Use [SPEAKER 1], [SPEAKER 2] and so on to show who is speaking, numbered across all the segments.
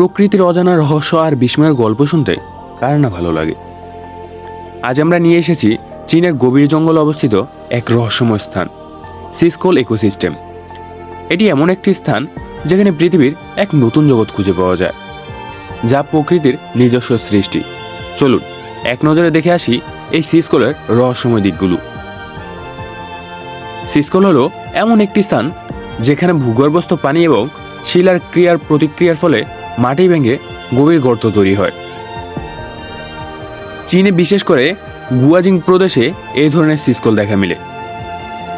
[SPEAKER 1] প্রকৃতির অজানা রহস্য আর বিস্ময়ের গল্প শুনতে কার না ভালো লাগে। আজ আমরা নিয়ে এসেছি চীনের গভীর জঙ্গলে অবস্থিত এক রহস্যময় স্থান, সিসকল ইকোসিস্টেম। এটি এমন একটি স্থান যেখানে পৃথিবীর এক নতুন জগৎ খুঁজে পাওয়া যায়, যা প্রকৃতির নিজস্ব সৃষ্টি। চলুন এক নজরে দেখে আসি এই সিসকলের রহস্যময় দিকগুলো। সিসকল হলো এমন একটি স্থান যেখানে ভূগর্ভস্থ পানি এবং শিলার ক্রিয়ার প্রতিক্রিয়ার ফলে মাটি ভেঙে গভীর গর্ত তৈরি হয়। চীনে বিশেষ করে গুয়াজিং প্রদেশে এই ধরনের সিসকল দেখা মিলে।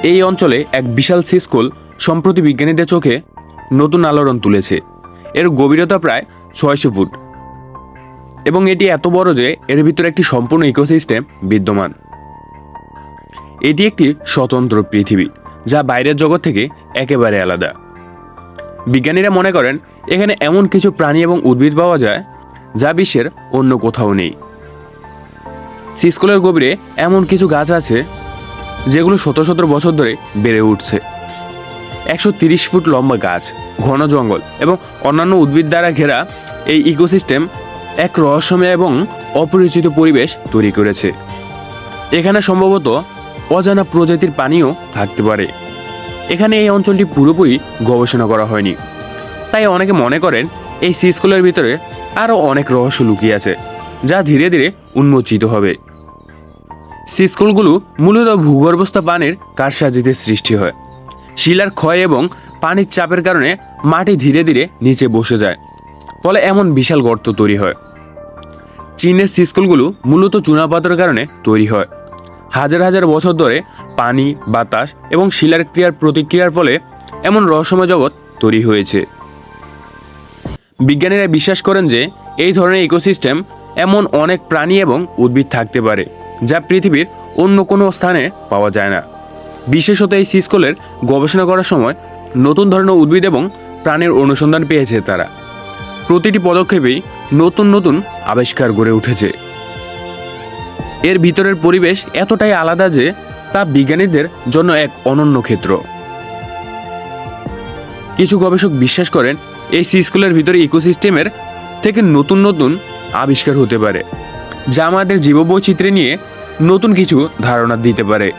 [SPEAKER 1] এই অঞ্চলে এক বিশাল সিসকল সম্প্রতি বিজ্ঞানীদের চোখে নতুন আলোড়ন তুলেছে। এর গভীরতা প্রায় 600 ফুট এবং এটি এত বড় যে এর ভিতরে একটি সম্পূর্ণ ইকোসিস্টেম বিদ্যমান। এটি একটি স্বতন্ত্র পৃথিবী, যা বাইরের জগৎ থেকে একেবারে আলাদা। বিজ্ঞানীরা মনে করেন এখানে এমন কিছু প্রাণী এবং উদ্ভিদ পাওয়া যায় যা বিশ্বের অন্য কোথাও নেই। সিসকলের গভীরে এমন কিছু গাছ আছে যেগুলো শত শত বছর ধরে বেড়ে উঠছে। 130 ফুট লম্বা গাছ, ঘন জঙ্গল এবং অন্যান্য উদ্ভিদ দ্বারা ঘেরা এই ইকোসিস্টেম এক রহস্যময় এবং অপরিচিত পরিবেশ তৈরি করেছে। এখানে সম্ভবত অজানা প্রজাতির প্রাণীও থাকতে পারে। এখানে এই অঞ্চলটি পুরোপুরি গবেষণা করা হয়নি, তাই অনেকে মনে করেন এই সিসকলের ভিতরে আরও অনেক রহস্য লুকিয়ে আছে, যা ধীরে ধীরে উন্মোচিত হবে। সিসকলগুলো মূলত ভূগর্ভস্থ পানির কারসাজিতে সৃষ্টি হয়। শিলার ক্ষয় এবং পানির চাপের কারণে মাটি ধীরে ধীরে নিচে বসে যায়, ফলে এমন বিশাল গর্ত তৈরি হয়। চীনের সিসকলগুলো মূলত চুনাপাথরের কারণে তৈরি হয়। হাজার হাজার বছর ধরে পানি, বাতাস এবং শিলার ক্রিয়ার প্রতিক্রিয়ার ফলে এমন রহস্যময় জগৎ তৈরি হয়েছে। বিজ্ঞানীরা বিশ্বাস করেন যে এই ধরনের ইকোসিস্টেম এমন অনেক প্রাণী এবং উদ্ভিদ থাকতে পারে যা পৃথিবীর অন্য কোনো স্থানে পাওয়া যায় না। বিশেষত এই সিসকলের গবেষণা করার সময় নতুন ধরনের উদ্ভিদ এবং প্রাণীর অনুসন্ধান পেয়েছে তারা। প্রতিটি পদক্ষেপেই নতুন নতুন আবিষ্কার গড়ে উঠেছে। এর ভিতরের পরিবেশ এতটাই আলাদা যে তা বিজ্ঞানীদের জন্য এক অনন্য ক্ষেত্র। কিছু গবেষক বিশ্বাস করেন এই সিসকলের ভিতরে ইকোসিস্টেমের থেকে নতুন নতুন আবিষ্কার হতে পারে, যা আমাদের জীববৈচিত্র্য নিয়ে নতুন কিছু ধারণা দিতে পারে।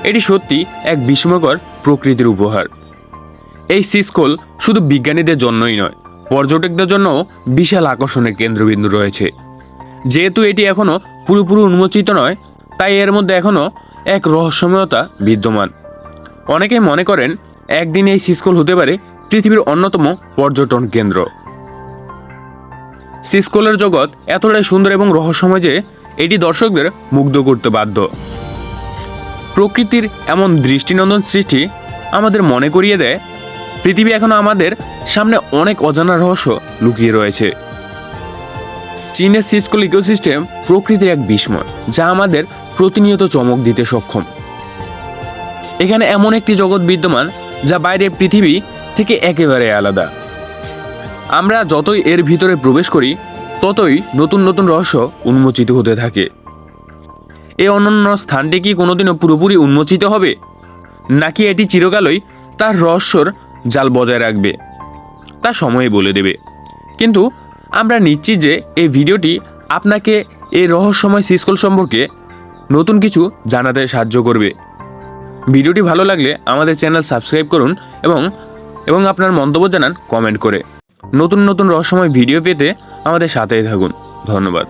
[SPEAKER 1] এটি সত্যি এক বিস্ময়কর প্রকৃতির উপহার। এই সিসকল শুধু বিজ্ঞানীদের জন্যই নয়, পর্যটকদের জন্যও বিশাল আকর্ষণের কেন্দ্রবিন্দু রয়েছে। যেহেতু এটি এখনও পুরোপুরি উন্মোচিত নয়, তাই এর মধ্যে এখনও এক রহস্যময়তা বিদ্যমান। অনেকেই মনে করেন একদিন এই সিসকল হতে পারে পৃথিবীর অন্যতম পর্যটন কেন্দ্র। সিসকলের জগৎ এতটাই সুন্দর এবং রহস্যময় যে এটি দর্শকদের মুগ্ধ করতে বাধ্য। প্রকৃতির এমন দৃষ্টিনন্দন সৃষ্টি আমাদের মনে করিয়ে দেয় পৃথিবী এখনো আমাদের সামনে অনেক অজানা রহস্য লুকিয়ে রয়েছে। চীনের সিসকল ইকোসিস্টেম প্রকৃতির এক বিস্ময়, যা আমাদের প্রতিনিয়ত চমক দিতে সক্ষম। এখানে এমন একটি জগৎ বিদ্যমান যা বাইরের পৃথিবী থেকে একেবারে আলাদা। আমরা যতই এর ভিতরে প্রবেশ করি ততই নতুন নতুন রহস্য উন্মোচিত হতে থাকে। এই অনন্য স্থানটি কি কোনোদিনও পুরোপুরি উন্মোচিত হবে, নাকি এটি চিরকালই তার রহস্যর জাল বজায় রাখবে, তা সময়ই বলে দেবে। কিন্তু আমরা নিশ্চিত যে এই ভিডিওটি আপনাকে এই রহস্যময় সিসকল সম্পর্কে নতুন কিছু জানাতে সাহায্য করবে। ভিডিওটি ভালো লাগলে আমাদের চ্যানেল সাবস্ক্রাইব করুন এবং আপনার মন্তব্য জানান কমেন্ট করে। নতুন নতুন রহস্যময় ভিডিও পেতে আমাদের সাথেই থাকুন। ধন্যবাদ।